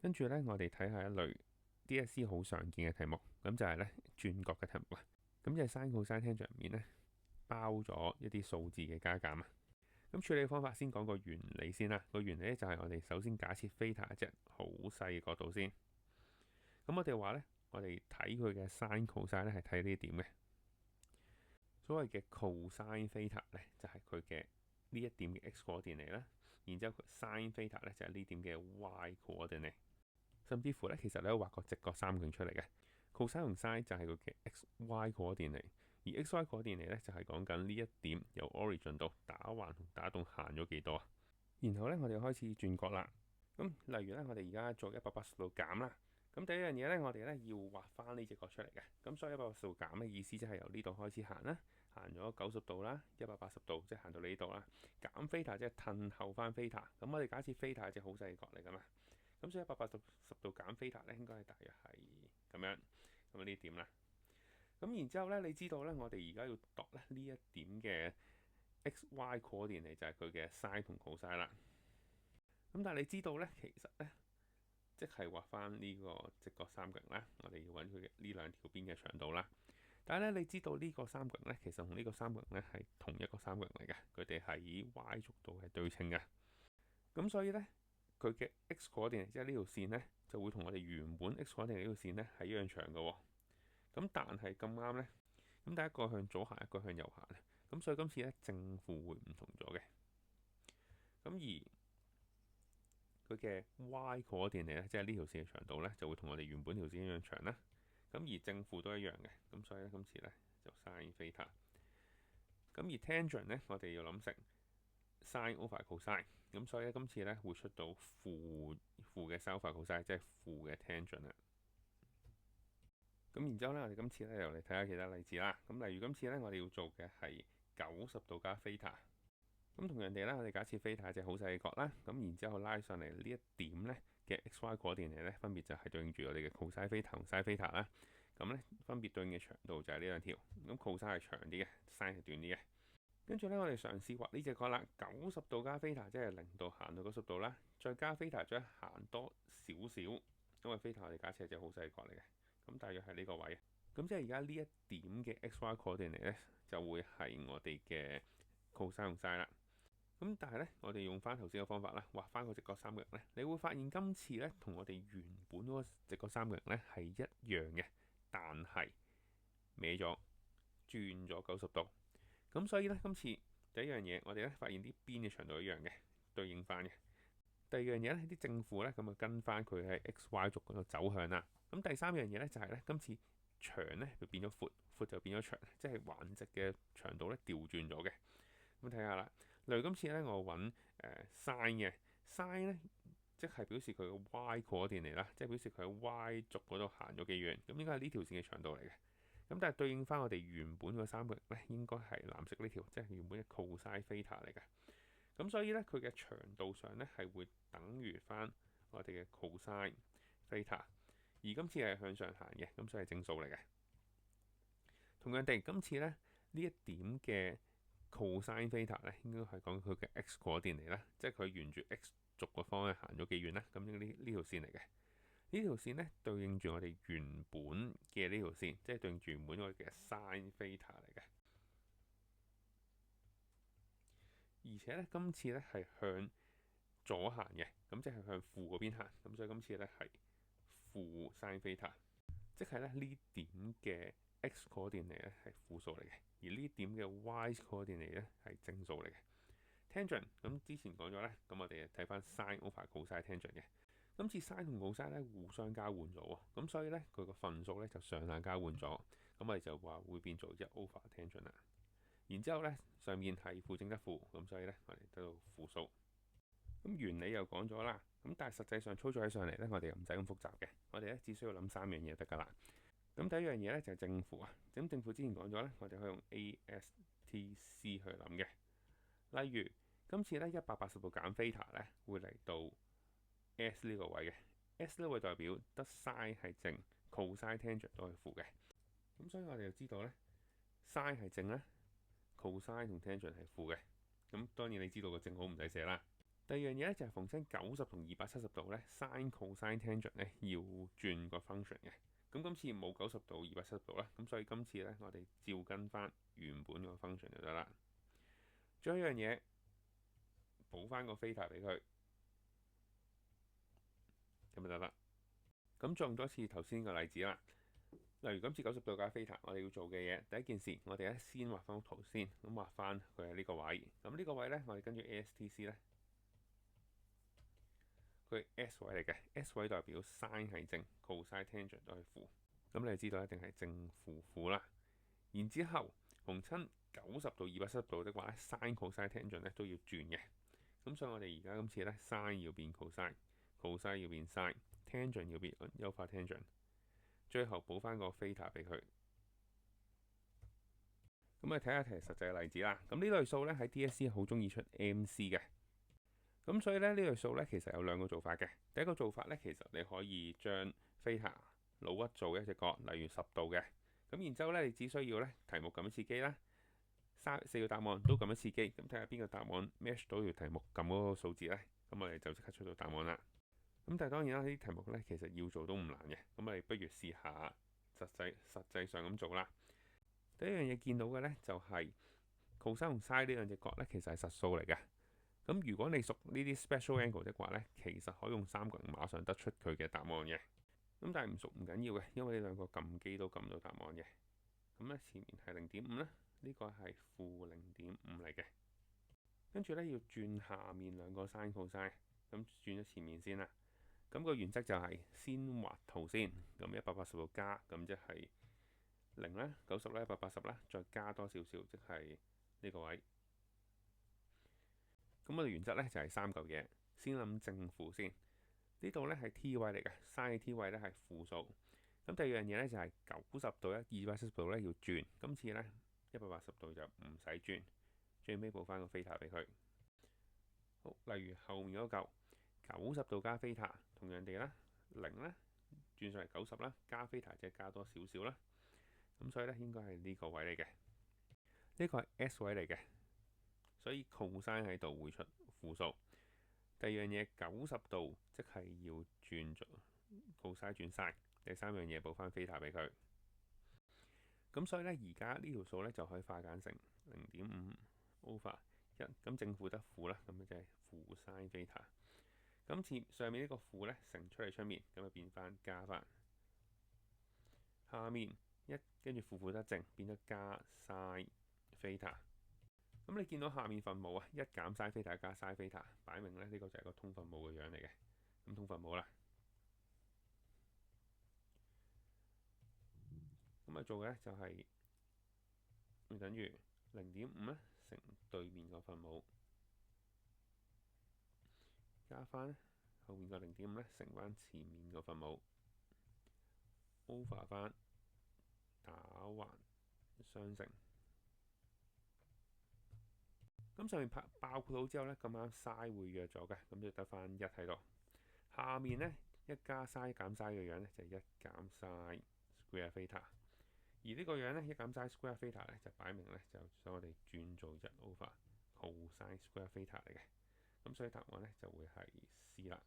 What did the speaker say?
跟住呢，我哋睇下一類 DSE 好常見嘅題目，咁就係呢轉角嘅題目啦。咁就係 sin、cos、tangent 入面呢，包咗一啲數字嘅加減啊。咁處理方法先講個原理先啦。個原理咧就係我哋首先假設 θ 一隻好細嘅角度先。咁我哋話呢，我哋睇佢嘅 sin、cos 咧係睇呢點嘅。所謂嘅 cosine θ 呢，就係佢嘅呢一點嘅 x coordinate啦。然之後 sin θ 呢，就係呢點嘅 y coordinate。甚至乎呢，其實你可以畫個直角三角出嚟嘅。cosine 同 sin 就係佢嘅 x、y coordinate，而 x、y coordinate 呢，就係講緊呢一點由 origin 度打橫同打戙行咗幾多啊。然後呢，我哋開始轉角啦。咁例如呢，我哋而家做180度減啦。咁第一樣嘢呢，我哋呢要畫翻呢隻角出嚟嘅。咁所以180度減嘅意思即係由呢度開始行啦，行咗90度啦，180度即係行到呢度啦。減 θ 即係褪後翻 θ。咁我哋假設 θ 係隻好細嘅角嚟噶嘛。咁所以180度減 θ 咧，應該係大約係咁樣。咁呢點啦。咁然之後呢，你知道呢，我哋而家要度咧呢一點嘅 x、y coordinate就係佢嘅 sin 同 cos 啦。咁但係你知道呢，其實呢，即係畫翻呢個直角三角啦。我哋要揾佢嘅呢兩條邊嘅長度啦。但係呢，你知道呢個三角呢，其實同呢個三角呢係同一個三角嚟嘅，佢哋喺 y 軸度係對稱嘅。咁所以呢，佢嘅 x coordinate即係呢條線呢，就會同我哋原本 x coordinate 呢條線呢係一樣長嘅喎。咁但係咁啱呢，咁第一個向左行，一個向右行咧，咁所以今次呢，正負會唔同咗嘅。咁而佢嘅 y coordinate咧，即係呢條線嘅長度呢，就會同我哋原本條線一樣長啦。咁而正負都一樣嘅，咁所以呢，今次呢，就 sin θ。咁而 tangent 呢，我哋要諗成 sin over cosine，咁所以咧今次咧會出到負嘅 sin over cosine，即係負嘅 tangent 啦。咁然之後咧，我哋今次咧又嚟睇下其他例子啦。咁例如今次咧，我哋要做嘅係90度加 θ。咁同樣地咧，我哋假設 θ 隻好細嘅角啦，咁然之後拉上嚟呢一點咧嘅 x、y coordinate咧，分別就係對應住我哋嘅 cosine θ同 sin θ啦。咁咧分別對應嘅長度就係呢兩條。咁 cosine 係長啲嘅，sin 係短啲嘅。跟住呢，我哋嘗試畫呢隻角啦，90度加 θ，即係0度行到90度啦，再加 θ，再行多少少，因為 θ 我哋假設係隻好細嘅角嚟嘅，咁大約係呢個位。咁即係而家呢一點嘅 x、y coordinate 呢，就會係我哋嘅 cosine 同 sin 啦。咁但係呢，我哋用翻頭先嘅方法啦，畫翻個直角三角形呢，你會發現今次呢，同我哋原本嗰個直角三角形呢係一樣嘅，但係歪咗，轉咗90度。咁所以呢，今次第一樣嘢，我哋咧發現啲邊嘅長度一樣嘅，對應翻嘅。第二樣嘢呢，啲正負呢，咁就跟翻佢喺 x、y 軸嗰度走向啦。咁第三樣嘢呢，就係呢，今次長呢就變咗闊，闊就變咗長，即係橫直嘅長度呢調轉咗嘅。咁睇下啦，例如今次呢，我揾sin 嘅 sin 呢，即係表示佢嘅 y coordinate啦，即係表示佢喺 y 軸嗰度行咗幾遠。咁應該係呢條線嘅長度嚟嘅。咁但係對應翻我哋原本個三角形咧，應該係藍色呢條，即係原本嘅 cosine θ 嚟嘅。咁所以咧，佢嘅長度上咧係會等於翻我哋嘅 cosine θ，而今次係向上行嘅，咁所以係正數嚟嘅。同樣地，今次咧呢一點嘅 cosine θ咧，應該係講佢嘅 x coordinate啦，即係佢沿住 x 軸個方向行咗幾遠啦。咁呢條線嚟嘅。呢條線呢，對應住我哋原本嘅呢條線，即係對應住原本我哋嘅 sin θ 嚟嘅。而且呢，今次呢係向左行嘅，咁即係向負嗰邊行。咁所以今次呢係負 sin θ，即係呢點嘅 x coordinate 咧係負數嚟嘅，而呢點嘅 y coordinate 咧係正數嚟嘅。tangent 咁之前講咗呢，咁我哋睇翻 sin over cosine tangent 嘅。今次 sin 同 cos 咧互相交換咗喎，咁所以咧佢個份數咧就上下交換咗，咁我哋就話會變做1 over tangent 啦。然之後咧上面係負正得負，咁所以咧我哋得到負數。咁原理又講咗啦，咁但係實際上操作起上嚟咧，我哋又唔使咁複雜嘅，我哋咧只需要諗3樣嘢得㗎啦。咁第一樣嘢咧就係正負啊，咁正負之前講咗咧，我哋可以用 ASTC 去諗嘅。例如今次咧180度減 θ 咧會嚟到S 呢個位嘅 S 呢個位代表得 sin 係正 cosine tangent 都係負嘅，咁所以我哋就知道呢 sin 係正啦，cosine 同 tangent 係負嘅。咁當然你知道個正好唔使寫啦。第二樣嘢咧就係逢親90同270度咧，sin cosine tangent 咧要轉個 function 嘅。咁今次冇90度、270度啦，咁所以今次咧我哋照跟翻原本個 function 就得啦。仲有一樣嘢，補翻個 theta 俾佢，咁就得啦。咁再用多次頭先個例子啦。例如今次90度加 theta，我哋要做嘅嘢，第一件事我哋咧先畫翻幅圖先，咁畫翻佢喺呢個位。咁呢個位咧，我哋跟住 ASTC 咧，佢係 S 位嚟嘅。S 位代表 sin 係正，cosine tangent 都係負。咁你就知道一定係正負負啦。然之後逢親90度、270度的話咧，sin cosine tangent 咧都要轉嘅。咁所以我哋而家今次咧 sin 要變 cosine 要變 sin，tangent 要變優化 tangent。最後補翻個 theta 俾佢。咁我哋睇下題實際嘅例子啦。咁呢類數咧喺 DSE 好中意出 MC 嘅。咁所以咧呢類數咧其實有兩個做法嘅。第一個做法咧，其實你可以將 theta 老屈做一隻角，例如10度嘅。咁然之後咧，你只需要咧題目撳一次機啦，4個答案都撳一次機，咁睇下邊個答案 match 到條題目撳嗰個數字咧，咁我哋就即刻出到答案啦。咁但係當然啦，呢啲題目咧其實要做都唔難嘅，咁我哋不如試下實際上咁做啦。第一樣嘢見到嘅咧就係 cos 同 sin 呢兩隻角咧，其實係實數嚟嘅。咁如果你熟呢啲 special angle 的話咧，其實可以用三角形馬上得出佢嘅答案嘅。咁但係唔熟唔緊要嘅，因為呢兩個撳機都撳到答案嘅。咁咧前面係0.5啦，呢個係負0.5嚟嘅。跟住咧要轉下面兩個 sin cos，咁轉咗前面先啦。咁個原則就係先畫圖先，咁180度加，咁即係0啦，90啦，180啦，再加多少少，即係呢個位。咁我哋原則咧就係三嚿嘢，先諗正負先。呢度咧係 t 位嚟嘅，sin 嘅 t 位咧係負數。咁第二樣嘢咧就係90度咧、270度咧要轉，今次咧180度就唔使轉，最尾補翻個 theta 俾佢。好，例如後面嗰嚿90度加 theta，同樣地啦，0啦轉上嚟90啦，加 theta 即係加多少少啦。咁所以咧應該係呢個位嚟嘅，呢個係 S 位嚟嘅，所以 cosine 喺度會出負數。第二樣嘢90度即係要轉咗 cosine 轉 sin。第三樣嘢補翻 theta 俾佢。咁所以咧而家呢條數咧就可以化簡成0.5 over 1，咁正負得負啦，咁就係負 sin theta。咁上面呢個負咧乘出嚟出面，咁就變翻加翻。下面跟住負得正，變咗加 sin theta。咁你見到下面分母啊，1減 sin theta 加 sin theta，擺明咧呢個就係個通分母嘅樣嚟嘅。咁通分母啦。咁做嘅咧就係等於0.5咧乘對面個分母，加翻後面個0.5咧乘翻前面個分母 ，over 翻打橫相乘。咁上面爆括到之後咧，咁啱 sin 會弱咗嘅，咁就得翻1喺度。下面咧1加 sin 減 sin 嘅樣咧就係1減 sin square theta。而呢個樣咧，1減 sin square theta 咧就擺明咧就想我哋轉做1 over cosine square theta 嚟嘅，咁所以答案咧就會係 C 啦。